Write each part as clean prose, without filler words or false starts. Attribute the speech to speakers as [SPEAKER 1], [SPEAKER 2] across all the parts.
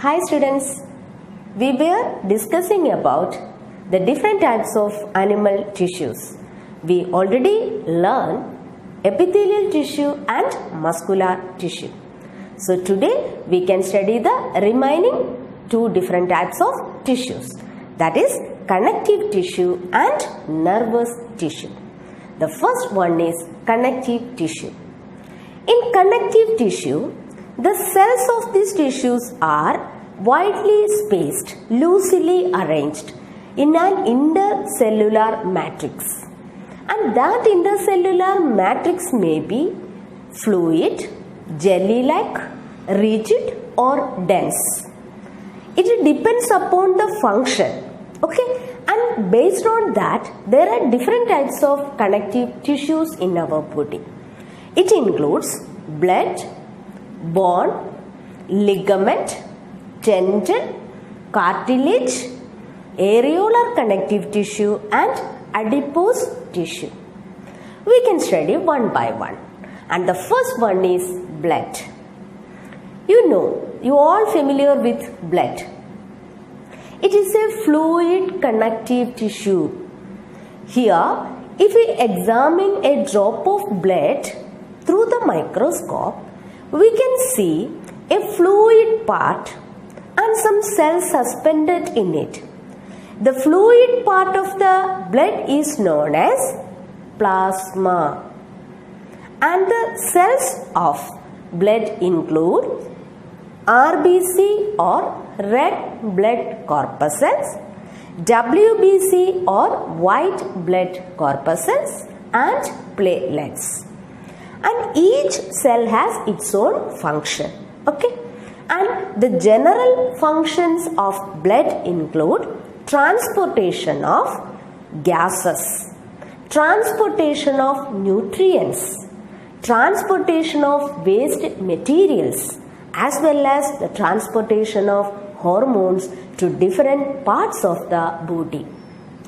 [SPEAKER 1] Hi students, we were discussing about the different types of animal tissues. We already learned epithelial tissue and muscular tissue. So today we can study the remaining two different types of tissues, that is connective tissue and nervous tissue. The first one is connective tissue. In connective tissue, the cells of these tissues are widely spaced, loosely arranged in an intercellular matrix. And that intercellular matrix may be fluid, jelly-like, rigid or dense. It depends upon the function. Okay? And based on that, there are different types of connective tissues in our body. It includes blood, bone, ligament, tendon, cartilage, areolar connective tissue and adipose tissue. We can study one by one. And the first one is blood. You all familiar with blood. It is a fluid connective tissue. Here, if we examine a drop of blood through the microscope, we can see a fluid part and some cells suspended in it. The fluid part of the blood is known as plasma. And the cells of blood include RBC or red blood corpuscles, WBC or white blood corpuscles and platelets. And each cell has its own function. Okay? And the general functions of blood include transportation of gases, transportation of nutrients, transportation of waste materials, as well as the transportation of hormones to different parts of the body.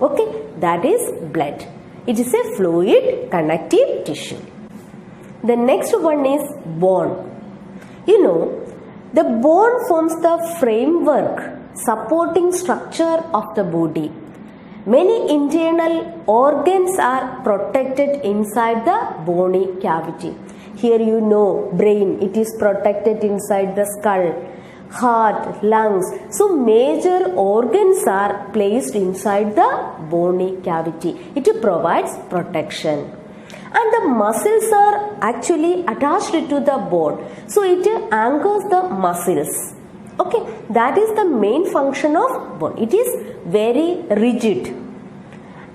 [SPEAKER 1] Okay, that is blood. It is a fluid connective tissue. The next one is bone. The bone forms the framework supporting structure of the body. Many internal organs are protected inside the bony cavity. Here brain, it is protected inside the skull, heart, lungs. So major organs are placed inside the bony cavity. It provides protection. And the muscles are actually attached to the bone. So it anchors the muscles. Okay, that is the main function of bone. It is very rigid.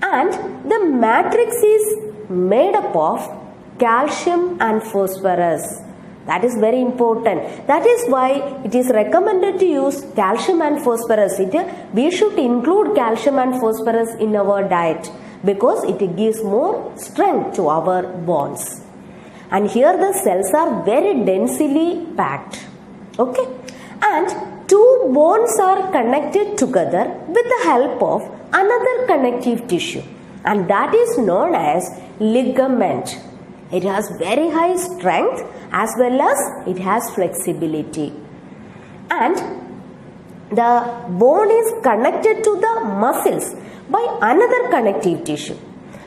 [SPEAKER 1] And the matrix is made up of calcium and phosphorus. That is very important. That is why it is recommended to use calcium and phosphorus. We should include calcium and phosphorus in our diet because it gives more strength to our bones. And here the cells are very densely packed. Okay? And two bones are connected together with the help of another connective tissue. And that is known as ligament. It has very high strength as well as it has flexibility. And the bone is connected to the muscles by another connective tissue.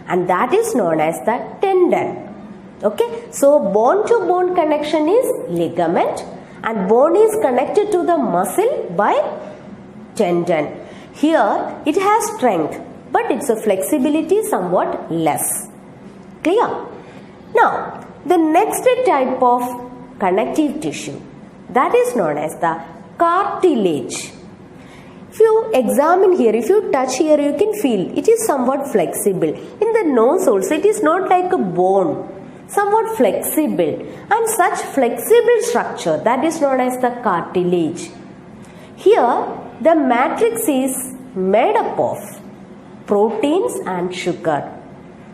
[SPEAKER 1] And that is known as the tendon. Okay, so bone to bone connection is ligament and bone is connected to the muscle by tendon. Here it has strength but its flexibility somewhat less. Clear? Now, the next type of connective tissue, that is known as the cartilage. If you examine here, if you touch here, you can feel it is somewhat flexible. In the nose also, it is not like a bone, somewhat flexible. And such flexible structure, that is known as the cartilage. Here, the matrix is made up of proteins and sugar.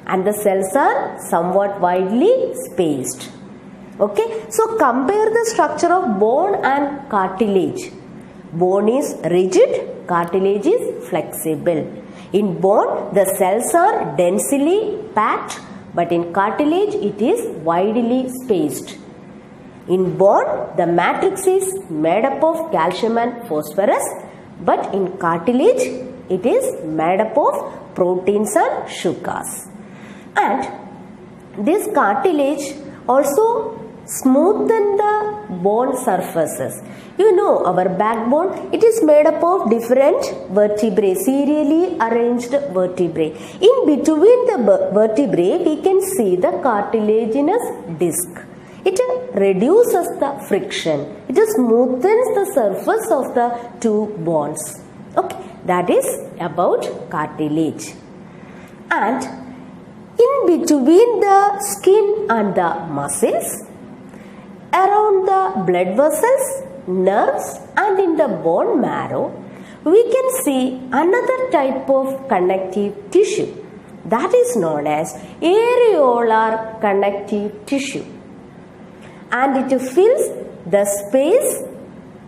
[SPEAKER 1] And the cells are somewhat widely spaced. Okay, so compare the structure of bone and cartilage. Bone is rigid, cartilage is flexible. In bone, the cells are densely packed, but in cartilage, it is widely spaced. In bone, the matrix is made up of calcium and phosphorus, but in cartilage, it is made up of proteins and sugars. And this cartilage also smoothen the bone surfaces. You know, our backbone, it is made up of different vertebrae, serially arranged vertebrae. In between the vertebrae, we can see the cartilaginous disc. It reduces the friction. It smoothens the surface of the two bones. Okay, that is about cartilage. And in between the skin and the muscles, around the blood vessels, nerves, and in the bone marrow, we can see another type of connective tissue that is known as areolar connective tissue. And it fills the space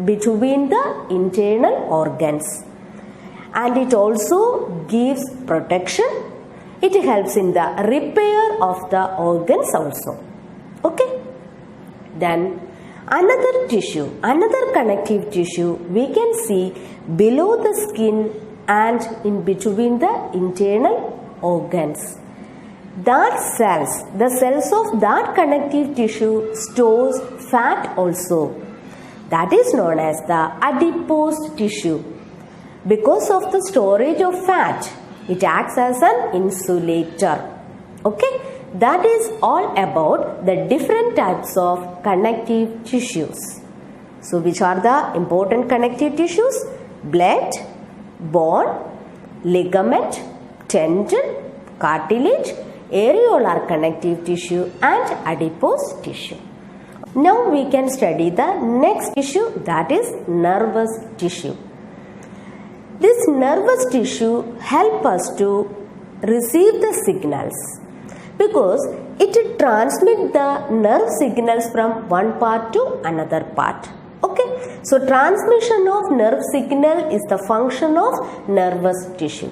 [SPEAKER 1] between the internal organs. And it also gives protection. It helps in the repair of the organs also. Okay? Then another tissue, another connective tissue we can see below the skin and in between the internal organs. That cells, the cells of that connective tissue stores fat also. That is known as the adipose tissue. Because of the storage of fat, it acts as an insulator. Okay? That is all about the different types of connective tissues. So, which are the important connective tissues? Blood, bone, ligament, tendon, cartilage, areolar connective tissue and adipose tissue. Now we can study the next tissue, that is nervous tissue. This nervous tissue helps us to receive the signals because it transmits the nerve signals from one part to another part. Okay, so transmission of nerve signal is the function of nervous tissue,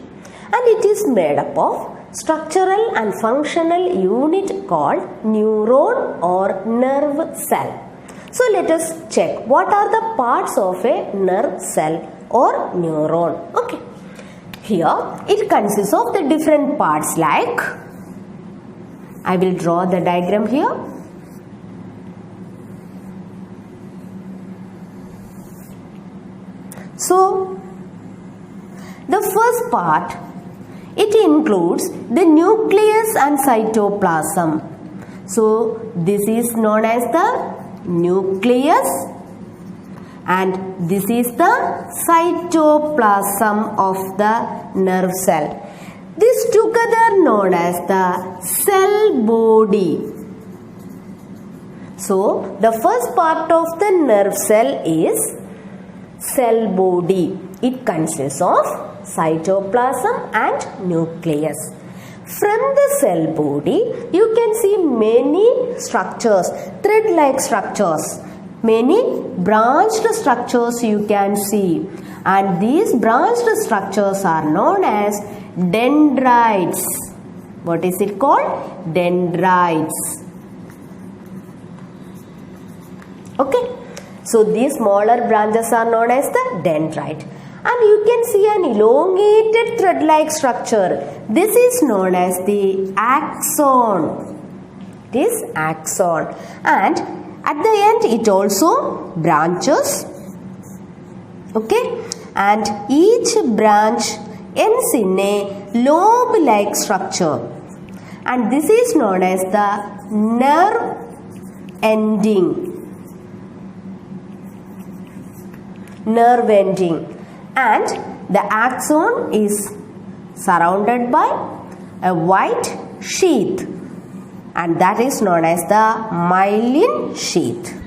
[SPEAKER 1] and it is made up of structural and functional unit called neuron or nerve cell. So let us check what are the parts of a nerve cell or neuron. Okay, here it consists of the different parts, like I will draw the diagram here. So the first part, it includes the nucleus and cytoplasm. So this is known as the nucleus and this is the cytoplasm of the nerve cell. This together known as the cell body. So the first part of the nerve cell is cell body. It consists of cytoplasm and nucleus. From the cell body, you can see many structures, thread-like structures. Many branched structures you can see, and these branched structures are known as dendrites. What is it called? Dendrites. Okay, so these smaller branches are known as the dendrite. And you can see an elongated thread-like structure. This is known as the axon. It is axon. And at the end it also branches. Okay. And each branch ends in a lobe-like structure. And this is known as the nerve ending. Nerve ending. And the axon is surrounded by a white sheath, and that is known as the myelin sheath.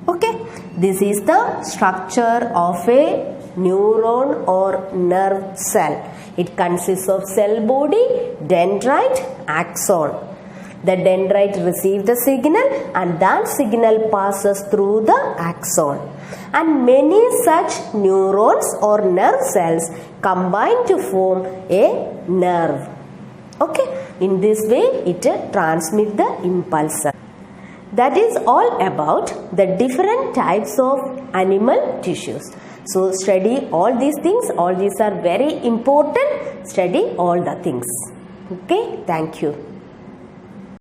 [SPEAKER 1] Okay, this is the structure of a neuron or nerve cell. It consists of cell body, dendrite, axon. The dendrite receives the signal and that signal passes through the axon. And many such neurons or nerve cells combine to form a nerve. Okay, in this way it transmits the impulse. That is all about the different types of animal tissues. So study all these things. All these are very important. Study all the things. Okay, thank you.